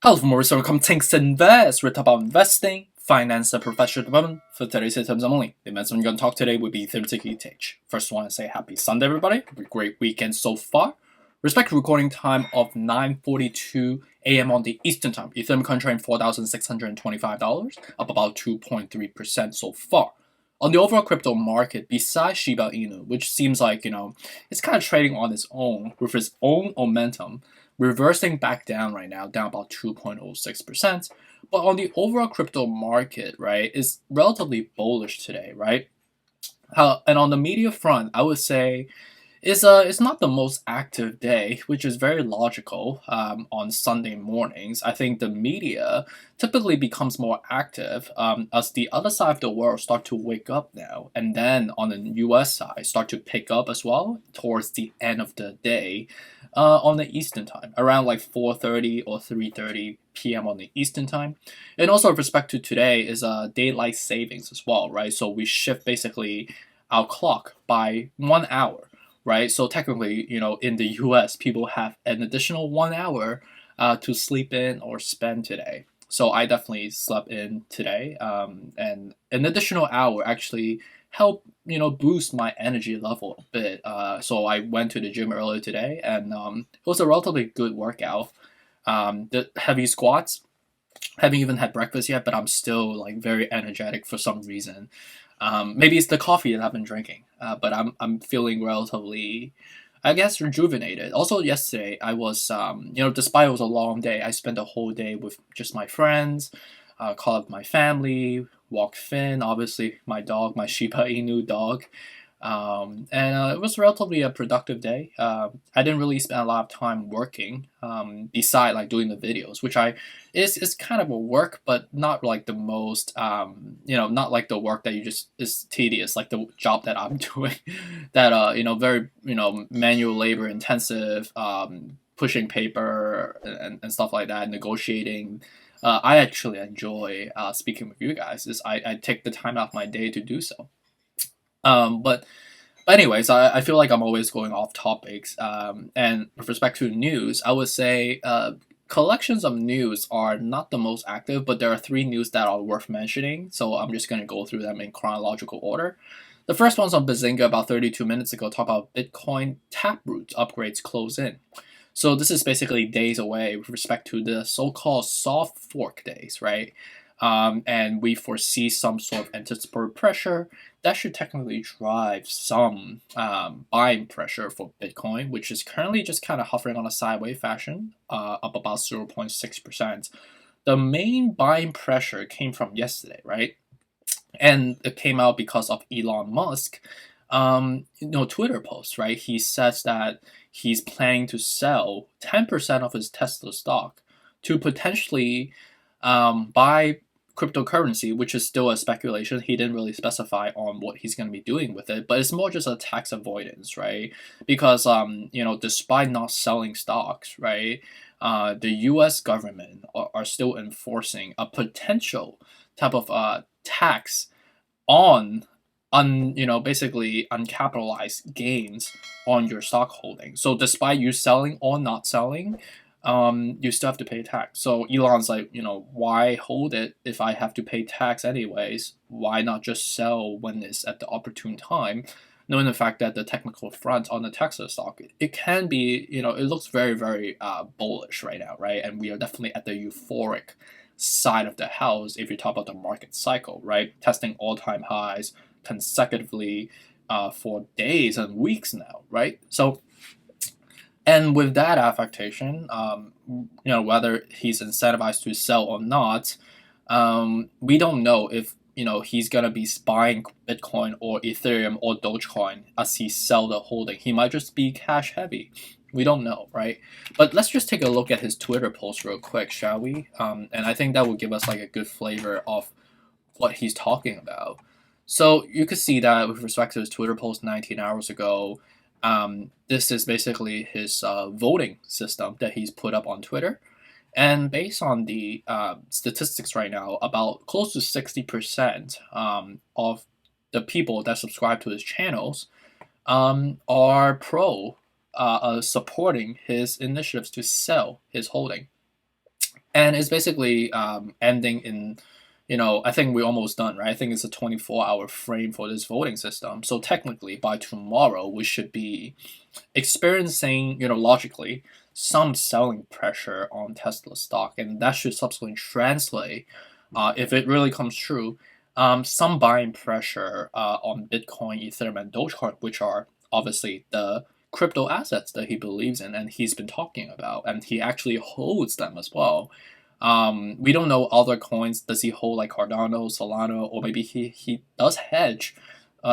Hello, Morris. Welcome to Tinks Invest. We're talking about investing, finance, and professional development for today's terms only. The investment we're going to talk today will be Ethereum. First, I want to say happy Sunday, everybody. Have a great weekend so far. Respective recording time of 9:42 a.m. on the Eastern Time. Ethereum contract $4,625, up about 2.3% so far. On the overall crypto market, besides Shiba Inu, which seems like, it's kind of trading on its own with its own momentum, reversing back down right now, down about 2.06%. But on the overall crypto market, right, is relatively bullish today, right? And on the media front, I would say it's not the most active day, which is very logical on Sunday mornings. I think the media typically becomes more active as the other side of the world start to wake up now, and then on the U.S. side start to pick up as well towards the end of the day on the Eastern time, around like 4:30 or 3:30 p.m. on the Eastern time. And also with respect to today is daylight savings as well, right? So we shift basically our clock by 1 hour. Right, so technically, in the U.S., people have an additional 1 hour to sleep in or spend today. So I definitely slept in today, and an additional hour actually helped boost my energy level a bit. So I went to the gym earlier today, and it was a relatively good workout. The heavy squats. Haven't even had breakfast yet, but I'm still like very energetic for some reason. Maybe it's the coffee that I've been drinking, but I'm feeling relatively, I guess, rejuvenated. Also, yesterday I was, despite it was a long day, I spent the whole day with just my friends, called up my family, walked Finn, obviously my dog, my Shiba Inu dog. And it was relatively a productive day. I didn't really spend a lot of time working, beside like doing the videos, which is kind of a work, but not like the most, not like the work that you just is tedious, like the job that I'm doing, that very manual labor intensive, pushing paper and stuff like that, negotiating. I actually enjoy speaking with you guys. I take the time out of my day to do so. But anyways, I feel like I'm always going off topics. And with respect to news, I would say collections of news are not the most active, but there are three news that are worth mentioning. So I'm just going to go through them in chronological order. The first one's on Bazinga about 32 minutes ago, talk about Bitcoin taproot upgrades close in. So this is basically days away with respect to the so-called soft fork days, right? And we foresee some sort of anticipatory pressure that should technically drive some buying pressure for Bitcoin, which is currently just kind of hovering on a sideways fashion, up about 0.6%. The main buying pressure came from yesterday, right? And it came out because of Elon Musk, Twitter post, right? He says that he's planning to sell 10% of his Tesla stock to potentially buy cryptocurrency, which is still a speculation. He didn't really specify on what he's going to be doing with it, but it's more just a tax avoidance, right? Because despite not selling stocks, right, the U.S. government are still enforcing a potential type of tax on basically uncapitalized gains on your stock holding. So despite you selling or not selling, you still have to pay tax. So Elon's like, why hold it if I have to pay tax anyways? Why not just sell when it's at the opportune time? Knowing the fact that the technical front on the Tesla stock, it can be, it looks very, very bullish right now, right? And we are definitely at the euphoric side of the house if you talk about the market cycle, right? Testing all-time highs consecutively for days and weeks now, right? So, and with that affectation, whether he's incentivized to sell or not, we don't know if he's gonna be buying Bitcoin or Ethereum or Dogecoin as he sell the holding. He might just be cash heavy. We don't know, right? But let's just take a look at his Twitter post real quick, shall we? And I think that will give us like a good flavor of what he's talking about. So you could see that with respect to his Twitter post 19 hours ago, this is basically his voting system that he's put up on Twitter. And based on the statistics right now, about close to 60% of the people that subscribe to his channels are supporting his initiatives to sell his holding. and it's basically ending in, I think we're almost done, right? I think it's a 24-hour frame for this voting system. So technically, by tomorrow, we should be experiencing, logically, some selling pressure on Tesla stock, and that should subsequently translate, if it really comes true, some buying pressure on Bitcoin, Ethereum, and Dogecoin, which are obviously the crypto assets that he believes in and he's been talking about, and he actually holds them as well. We don't know other coins. Does he hold like Cardano, Solana, or maybe he does hedge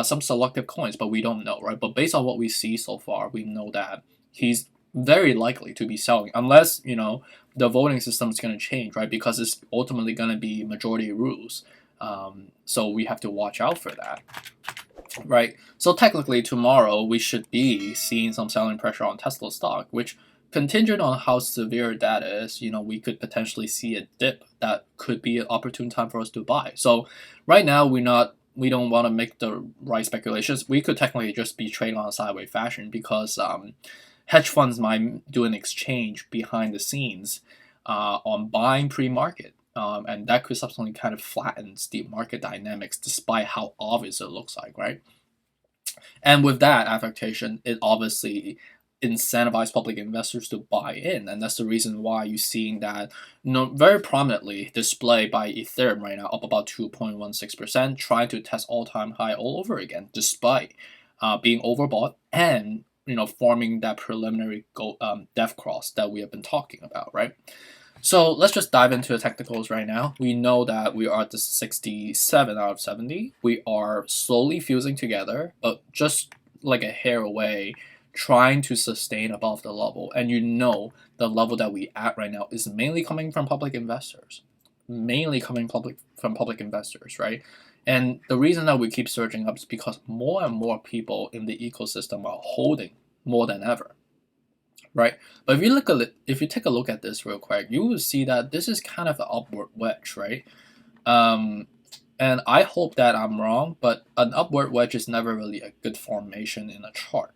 some selective coins, but we don't know, right? But based on what we see so far, we know that he's very likely to be selling, unless the voting system is going to change, right? Because it's ultimately going to be majority rules. So we have to watch out for that, right? So technically tomorrow we should be seeing some selling pressure on Tesla stock, which, contingent on how severe that is, we could potentially see a dip that could be an opportune time for us to buy. So right now we don't want to make the right speculations. We could technically just be trading on a sideways fashion because hedge funds might do an exchange behind the scenes on buying pre-market. And that could subsequently kind of flatten the market dynamics despite how obvious it looks like, right? And with that affectation, it obviously incentivize public investors to buy in, and that's the reason why you're seeing that very prominently displayed by Ethereum right now, up about 2.16%, trying to test all-time high all over again, despite being overbought and forming that preliminary death cross that we have been talking about, right? So let's just dive into the technicals right now. We know that we are at the 67 out of 70. We are slowly fusing together, but just like a hair away, trying to sustain above the level. And the level that we at right now is mainly coming from public investors. From public investors, right? And the reason that we keep surging up is because more and more people in the ecosystem are holding more than ever. Right, but if you take a look at this real quick, you will see that this is kind of an upward wedge, right? And I hope that I'm wrong, but an upward wedge is never really a good formation in a chart,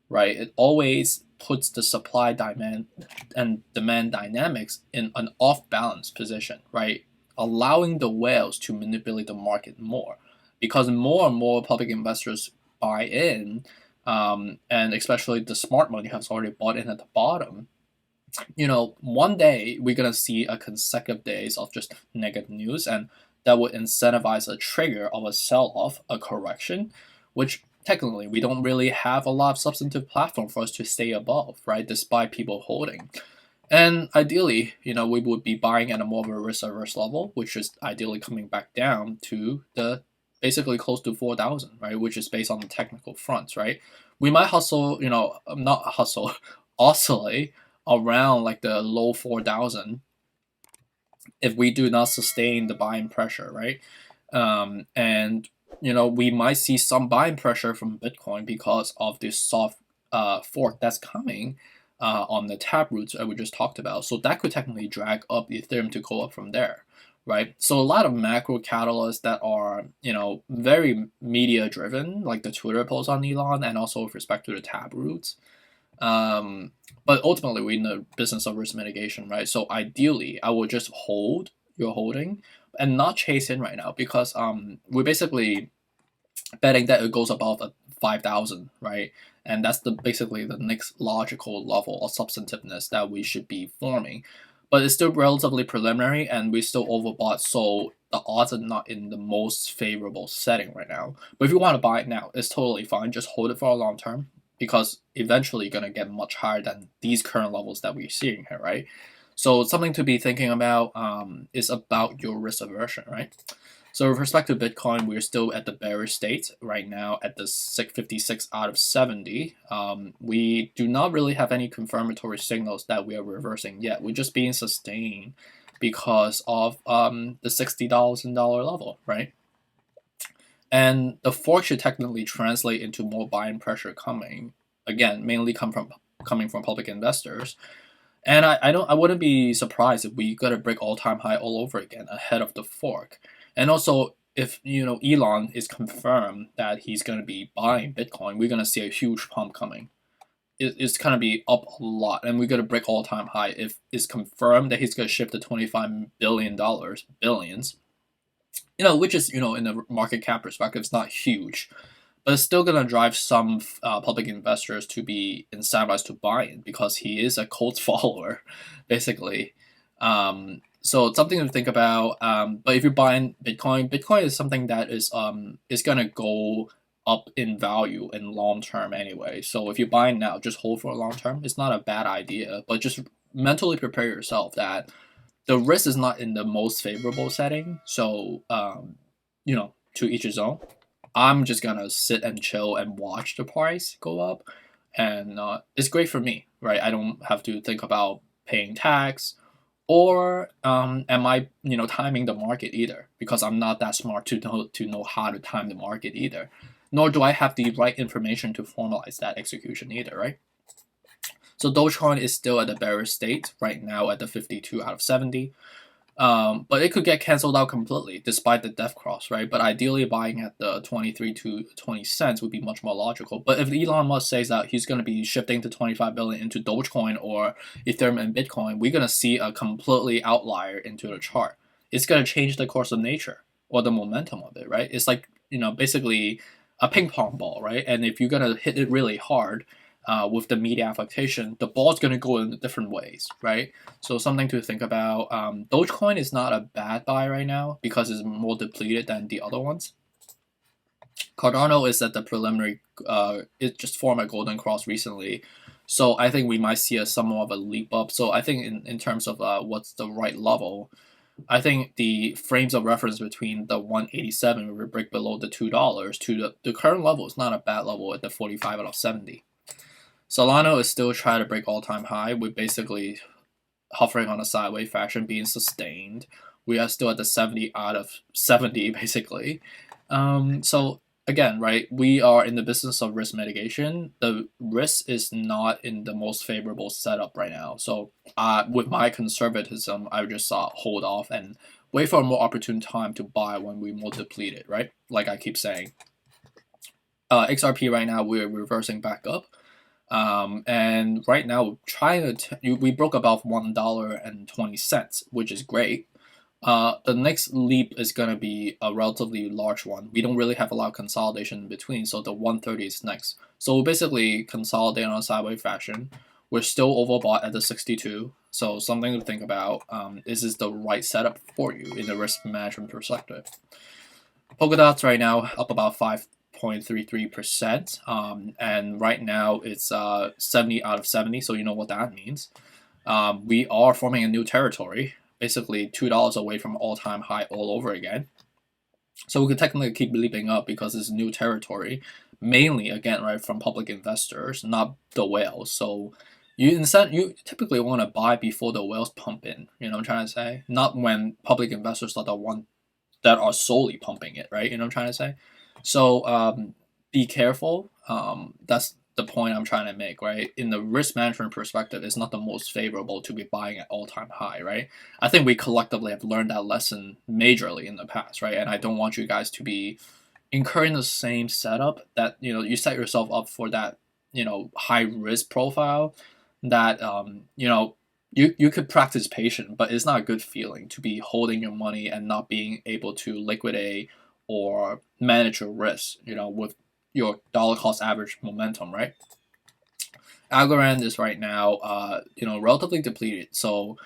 right? It always puts the supply demand dynamics in an off-balance position, right? Allowing the whales to manipulate the market more, because more and more public investors buy in. And especially the smart money has already bought in at the bottom. One day we're gonna see a consecutive days of just negative news, and that would incentivize a trigger of a sell-off, a correction, which technically we don't really have a lot of substantive platform for us to stay above, right? Despite people holding. And ideally, we would be buying at a more of a risk-averse level, which is ideally coming back down to the basically close to 4,000, right? Which is based on the technical fronts, right? We might oscillate around like the low 4,000 if we do not sustain the buying pressure, right? And we might see some buying pressure from Bitcoin because of this soft fork that's coming on the taproots that we just talked about. So that could technically drag up Ethereum to go up from there. Right, so a lot of macro catalysts that are very media driven, like the Twitter post on Elon, and also with respect to the taproots. But ultimately, we're in the business of risk mitigation, right? So ideally, I would just hold your holding and not chase in right now, because we're basically betting that it goes above 5,000, right? And that's basically the next logical level of substantiveness that we should be forming. But it's still relatively preliminary, and we're still overbought, so the odds are not in the most favorable setting right now. But if you want to buy it now, it's totally fine. Just hold it for a long term, because eventually you're going to get much higher than these current levels that we're seeing here, right? So something to be thinking about is about your risk aversion, right? So with respect to Bitcoin, we're still at the bearish state right now at the 656 out of 70. We do not really have any confirmatory signals that we are reversing yet. We're just being sustained because of the $60,000 level, right? And the fork should technically translate into more buying pressure coming. Again, mainly coming from public investors. And I wouldn't be surprised if we got to break all-time high all over again ahead of the fork. And also, if Elon is confirmed that he's going to be buying Bitcoin, we're going to see a huge pump coming. it's gonna be up a lot, and we're gonna break all-time high if it's confirmed that he's gonna shift to $25 billion, which is in the market cap perspective, it's not huge, but it's still gonna drive some public investors to be incentivized to buy in because he is a cult follower, basically. So it's something to think about. But if you're buying Bitcoin is something that is gonna go up in value in long term anyway. So if you're buying now, just hold for a long term. It's not a bad idea, but just mentally prepare yourself that the risk is not in the most favorable setting. So to each his own. I'm just gonna sit and chill and watch the price go up, and it's great for me, right? I don't have to think about paying tax or am I timing the market either, because I'm not that smart to know how to time the market either, nor do I have the right information to formalize that execution either, right? So Dogecoin is still at the bearish state right now at the 52 out of 70. But it could get canceled out completely despite the death cross, right? But ideally buying at the 23 to 20 cents would be much more logical. But if Elon Musk says that he's going to be shifting to 25 billion into Dogecoin or Ethereum and Bitcoin, we're going to see a completely outlier into the chart. It's going to change the course of nature or the momentum of it, right? It's like, basically a ping pong ball, right? And if you're going to hit it really hard, with the media application, the ball's going to go in different ways, right? So something to think about. Dogecoin is not a bad buy right now because it's more depleted than the other ones. Cardano is at the preliminary, it just formed a golden cross recently. So I think we might see somewhat of a leap up. So I think in terms of what's the right level, I think the frames of reference between the 187 where we break below the $2 to the current level is not a bad level at the 45 out of 70. Solana is still trying to break all-time high with basically hovering on a sideways fashion being sustained. We are still at the 70 out of 70 basically. So again, right, we are in the business of risk mitigation. The risk is not in the most favorable setup right now. So with my conservatism, I would just hold off and wait for a more opportune time to buy when we're more depleted, right? Like I keep saying. XRP right now, we're reversing back up. And right now, we broke above $1.20, which is great. The next leap is going to be a relatively large one. We don't really have a lot of consolidation in between, so the 130 is next. So we'll basically consolidate on a sideways fashion. We're still overbought at the 62, so something to think about. Is this the right setup for you in the risk management perspective? Polkadot's right now up about 5.33%, and right now it's 70 out of 70, so you know what that means. We are forming a new territory, basically $2 away from all-time high all over again. So we could technically keep leaping up because it's new territory, mainly again, right, from public investors, not the whales. So you typically want to buy before the whales pump in. You know what I'm trying to say? Not when public investors are the one that are solely pumping it, right? You know what I'm trying to say? So be careful. That's the point I'm trying to make, right? In the risk management perspective, it's not the most favorable to be buying at all-time high, right? I think we collectively have learned that lesson majorly in the past, right? And I don't want you guys to be incurring the same setup that, you set yourself up for that, high risk profile that, you could practice patience, but it's not a good feeling to be holding your money and not being able to liquidate or manage your risk, with your dollar cost average momentum, right? ALGORAND is right now, relatively depleted, so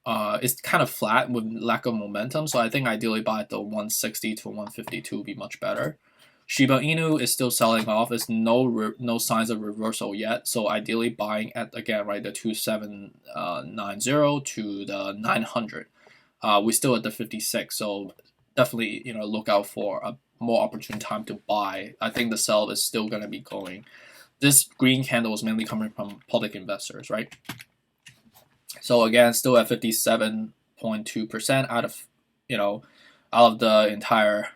it's kind of flat with lack of momentum. So I think ideally buy at the 160 to 152 would be much better. Shiba Inu is still selling off. There's no signs of reversal yet. So ideally buying at, again, right, the 2790 to the 900. We're still at the 56. So definitely, look out for a more opportune time to buy. I think the sell is still going to be going. This green candle is mainly coming from public investors, right? So again, still at 57.2% out of, out of the entire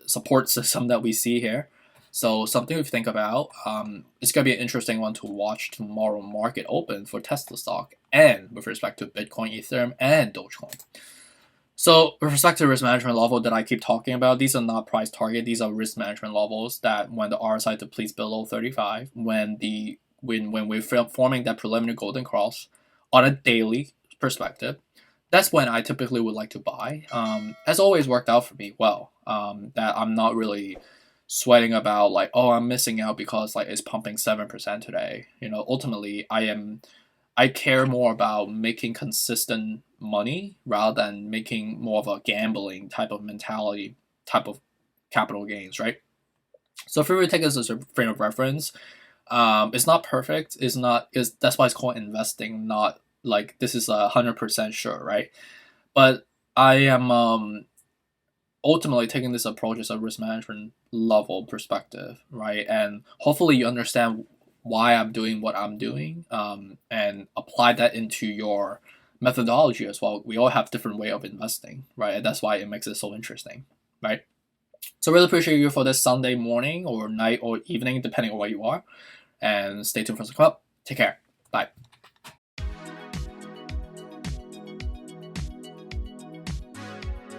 support system that we see here. So something to think about. It's going to be an interesting one to watch tomorrow market open for Tesla stock and with respect to Bitcoin, Ethereum, and Dogecoin. So with respect to risk management level that I keep talking about, these are not price target. These are risk management levels that when the RSI depletes below 35, when the when we're forming that preliminary golden cross on a daily perspective, that's when I typically would like to buy. Has always worked out for me well. That I'm not really sweating about like, oh, I'm missing out because like it's pumping 7% today. Ultimately I care more about making consistent money rather than making more of a gambling type of mentality, type of capital gains, right? So if we were to take this as a frame of reference, it's not perfect. That's why it's called investing, not like this is 100% sure, right? But I am ultimately taking this approach as a risk management level perspective, right? And hopefully you understand why I'm doing what I'm doing, and apply that into your methodology as well. We all have different way of investing, right? And that's why it makes it so interesting, right? So really appreciate you for this Sunday morning or night or evening, depending on where you are. And stay tuned for the club. Take care. Bye.